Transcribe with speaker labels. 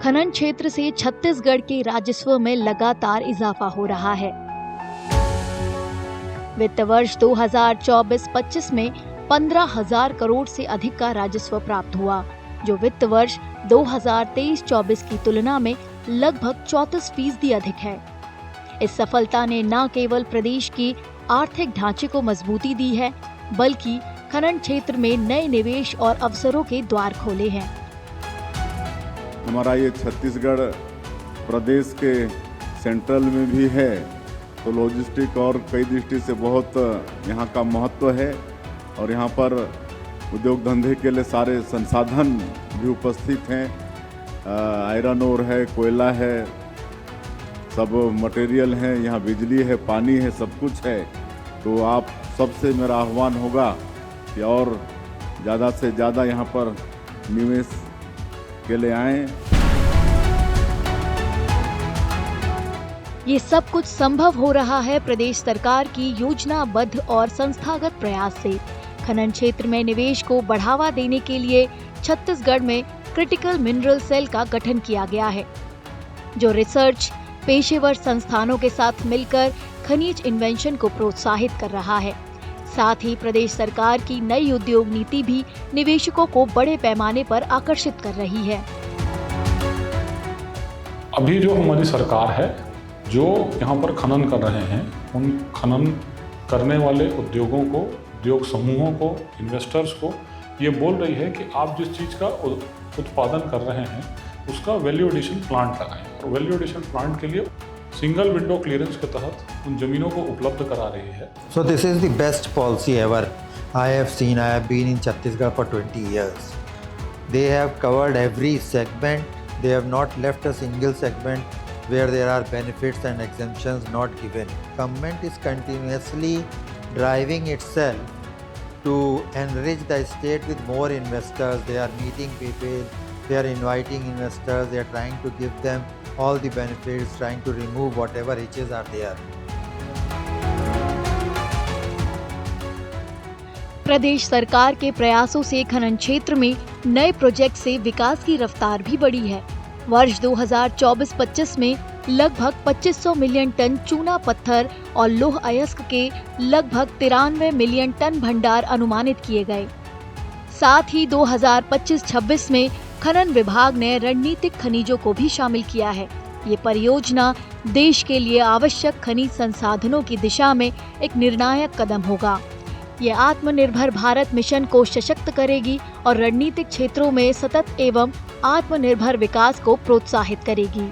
Speaker 1: खनन क्षेत्र से छत्तीसगढ़ के राजस्व में लगातार इजाफा हो रहा है। वित्त वर्ष 2024-25 में 15,000 करोड़ से अधिक का राजस्व प्राप्त हुआ, जो वित्त वर्ष 2023-24 की तुलना में लगभग 34% अधिक है। इस सफलता ने न केवल प्रदेश की आर्थिक ढांचे को मजबूती दी है, बल्कि खनन क्षेत्र में नए निवेश और अवसरों के द्वार खोले हैं।
Speaker 2: हमारा ये छत्तीसगढ़ प्रदेश के सेंट्रल में भी है, तो लॉजिस्टिक और कई दृष्टि से बहुत यहाँ का महत्व है और यहाँ पर उद्योग धंधे के लिए सारे संसाधन भी उपस्थित हैं। आयरन ओर है, कोयला है, सब मटेरियल है, यहाँ बिजली है, पानी है, सब कुछ है। तो आप सबसे मेरा आह्वान होगा कि और ज़्यादा से ज़्यादा यहाँ पर निवेश के लिए आएं।
Speaker 1: ये सब कुछ संभव हो रहा है प्रदेश सरकार की योजनाबद्ध और संस्थागत प्रयास से। खनन क्षेत्र में निवेश को बढ़ावा देने के लिए छत्तीसगढ़ में क्रिटिकल मिनरल सेल का गठन किया गया है, जो रिसर्च पेशेवर संस्थानों के साथ मिलकर खनिज इन्वेंशन को प्रोत्साहित कर रहा है। साथ ही प्रदेश सरकार की नई उद्योग नीति भी निवेशकों को बड़े पैमाने पर आकर्षित कर रही है।
Speaker 3: अभी जो हमारी सरकार है, जो यहाँ पर खनन कर रहे हैं, उन खनन करने वाले उद्योगों को, उद्योग समूहों को, इन्वेस्टर्स को ये बोल रही है कि आप जिस चीज़ का उत्पादन कर रहे हैं उसका वैल्यू एडिशन प्लांट लगाएं, और वैल्यू एडिशन प्लांट के लिए सिंगल विंडो क्लियरेंस के तहत उन जमीनों को उपलब्ध करा रही है।
Speaker 4: So this is the best policy ever I have seen. I have been in Chhattisgarh for 20 years. They have covered every segment. They have not left a single segment where there are benefits and exemptions not given. Government is continuously driving itself to enrich the state with more investors. They are meeting people, they are inviting investors, they are trying to give them all the benefits, trying to remove whatever hitches are there.
Speaker 1: प्रदेश सरकार के प्रयासों से खनन क्षेत्र में नए project से विकास की रफ्तार भी बढ़ी है। वर्ष 2024-25 में लगभग 2500 मिलियन टन चूना पत्थर और लौह अयस्क के लगभग 93 मिलियन टन भंडार अनुमानित किए गए। साथ ही 2025-26 में खनन विभाग ने रणनीतिक खनिजों को भी शामिल किया है। ये परियोजना देश के लिए आवश्यक खनिज संसाधनों की दिशा में एक निर्णायक कदम होगा। ये आत्मनिर्भर भारत मिशन को सशक्त करेगी और रणनीतिक क्षेत्रों में सतत एवं आत्मनिर्भर विकास को प्रोत्साहित करेगी।